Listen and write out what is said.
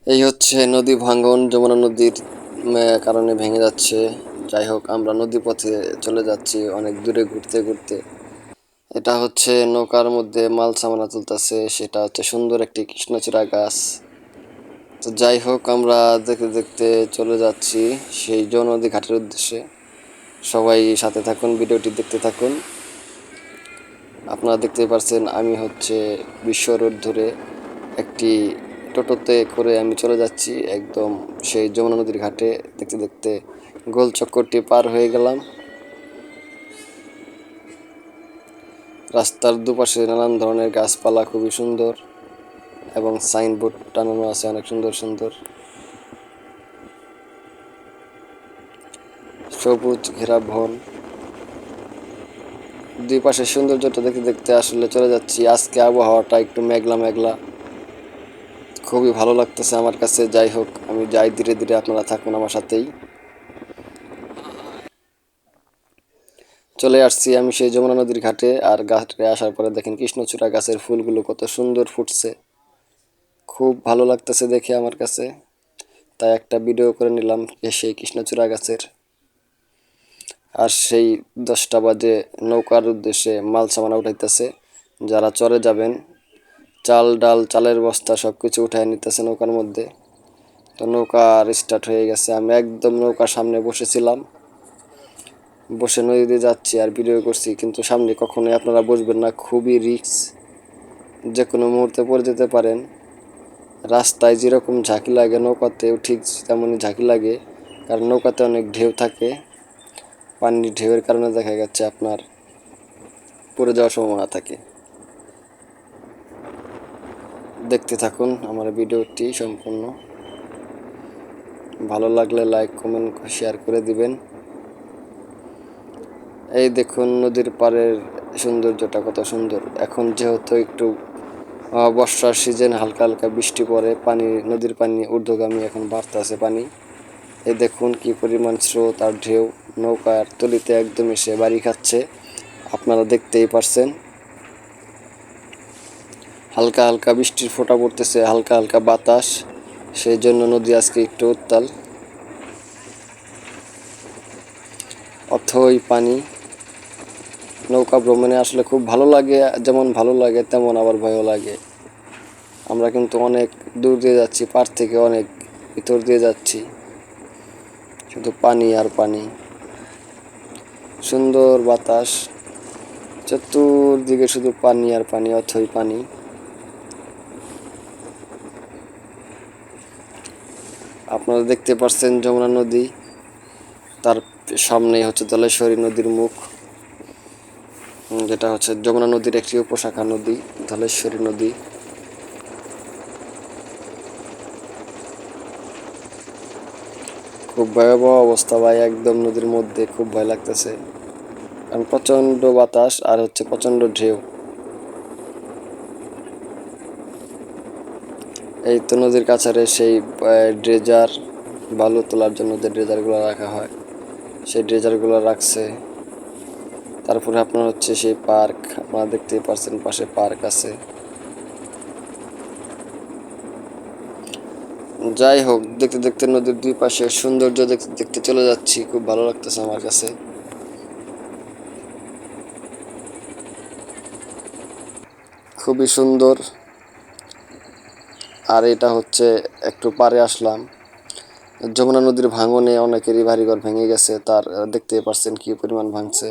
এই হচ্ছে নদী ভাঙ্গন, যমুনা নদীর কারণে ভেঙে যাচ্ছে। যাই হোক, আমরা নদী পথে চলে যাচ্ছি অনেক দূরে ঘুরতে ঘুরতে। এটা হচ্ছে নৌকার মধ্যে মাল সামানা তুলতেছে, সেটা হচ্ছে সুন্দর একটি কৃষ্ণচূড়া গাছ। তো যাই হোক, আমরা দেখতে দেখতে চলে যাচ্ছি সেই নদী ঘাটের উদ্দেশ্যে। সবাই সাথে থাকুন, ভিডিওটি দেখতে থাকুন। আপনারা দেখতে পাচ্ছেন আমি হচ্ছে বিশ্ব রোড ধরে একটি টোটোতে করে আমি চলে যাচ্ছি একদম সেই যমুনা নদীর ঘাটে। দেখতে দেখতে গোল চক্করটি পার হয়ে গেলাম। রাস্তার দুপাশে নানান ধরনের গাছপালা খুবই সুন্দর এবং সাইনবোর্ড টানানো আছে অনেক সুন্দর সুন্দর, সবুজ ঘেরা বন। দুই পাশের সৌন্দর্যটা দেখতে দেখতে আসলে চলে যাচ্ছি। আজকে আবহাওয়াটা একটু মেঘলা মেঘলা, খুবই ভালো লাগতেছে আমার কাছে। যাই হোক, আমি যাই ধীরে ধীরে, আপনারা থাকুন আমার সাথেই। চলে আসছি আমি সেই যমুনা নদীর ঘাটে। আর ঘাটে আসার পরে দেখেন কৃষ্ণচূড়া গাছের ফুলগুলো কত সুন্দর ফুটছে, খুব ভালো লাগতেছে দেখে আমার কাছে। তাই একটা ভিডিও করে নিলাম সেই কৃষ্ণচূড়া গাছের। আর সেই 10টা বাজে নৌকার উদ্দেশ্যে মাল সামানা উঠাইতেছে যারা চরে যাবেন। চাল ডাল, চালের বস্তা সব কিছু উঠায় নিতেছে নৌকার মধ্যে। তো নৌকা স্টার্ট হয়ে গেছে। আমি একদম নৌকার সামনে বসেছিলাম, বসে নদীতে যাচ্ছি আর ভিডিও করছি। কিন্তু সামনে কখনোই আপনারা বসবেন না, খুবই রিস্ক, যে কোনো মুহূর্তে পড়ে যেতে পারেন। রাস্তায় যেরকম ঝাঁকি লাগে নৌকাতেও ঠিক তেমনই ঝাঁকি লাগে, কারণ নৌকাতে অনেক ঢেউ থাকে। পানির ঢেউয়ের কারণে দেখা যাচ্ছে আপনার পড়ে যাওয়ার সম্ভাবনা থাকে। দেখতে থাকুন আমার ভিডিওটি সম্পূর্ণ। ভালো লাগলে লাইক কমেন্ট শেয়ার করে দিবেন। এই দেখুন নদীর পাড়ের সৌন্দর্যটা কত সুন্দর। এখন যেহেতু একটু বর্ষার সিজন, হালকা হালকা বৃষ্টি পড়ে, পানি নদীর পানি ঊর্ধ্বগামী এখন বাড়তেছে পানি। এই দেখুন কি পরিমাণ স্রোত আর ঢেউ, নৌকার তলিতে একদম এসে বাড়ি খাচ্ছে, আপনারা দেখতেই পারছেন। হালকা হালকা বৃষ্টির ফোঁটা পড়তেছে, হালকা হালকা বাতাস, সেই জন্য নদী আজকে একটু উত্তাল। অথই পানি। নৌকা ভ্রমণে আসলে খুব ভালো লাগে, যেমন ভালো লাগে তেমন আবার ভয়ও লাগে। আমরা কিন্তু অনেক দূর দিয়ে যাচ্ছি, পার থেকে অনেক ভিতর দিয়ে যাচ্ছি, শুধু পানি আর পানি, সুন্দর বাতাস, চতুর্দিকে শুধু পানি আর পানি, অথই পানি। আপনারা দেখতে পাচ্ছেন যমুনা নদী, তার সামনেই হচ্ছে ধলেশ্বরী নদীর মুখ, যেটা হচ্ছে যমুনা নদীর একটি উপশাখা নদী, ধলেশ্বরী নদী। খুব ভয়াবহ অবস্থা ভাই, একদম নদীর মধ্যে, খুব ভয় লাগতেছে, কারণ প্রচন্ড বাতাস আর হচ্ছে প্রচন্ড ঢেউ। এই তো নদীর কাছারে সেই ড্রেজার, বালু তোলার জন্য যে ড্রেজারগুলো রাখা হয়, সেই ড্রেজারগুলো রাখছে। তারপরে আপনার হচ্ছে সেই পার্ক, আপনারা দেখতেই পাচ্ছেন পাশে পার্ক আছে। যাই হোক, দেখতে দেখতে নদীর দুই পাশে সৌন্দর্য দেখতে দেখতে চলে যাচ্ছি, খুব ভালো লাগতেছে আমার কাছে। খুবই সুন্দর। আর এটা হচ্ছে একটু পারে আসলাম, যমুনা নদীর ভাঙনে অনেকেরই বাড়িঘর ভেঙে গেছে, তার দেখতেই পাচ্ছেন কি পরিমাণ ভাঙছে।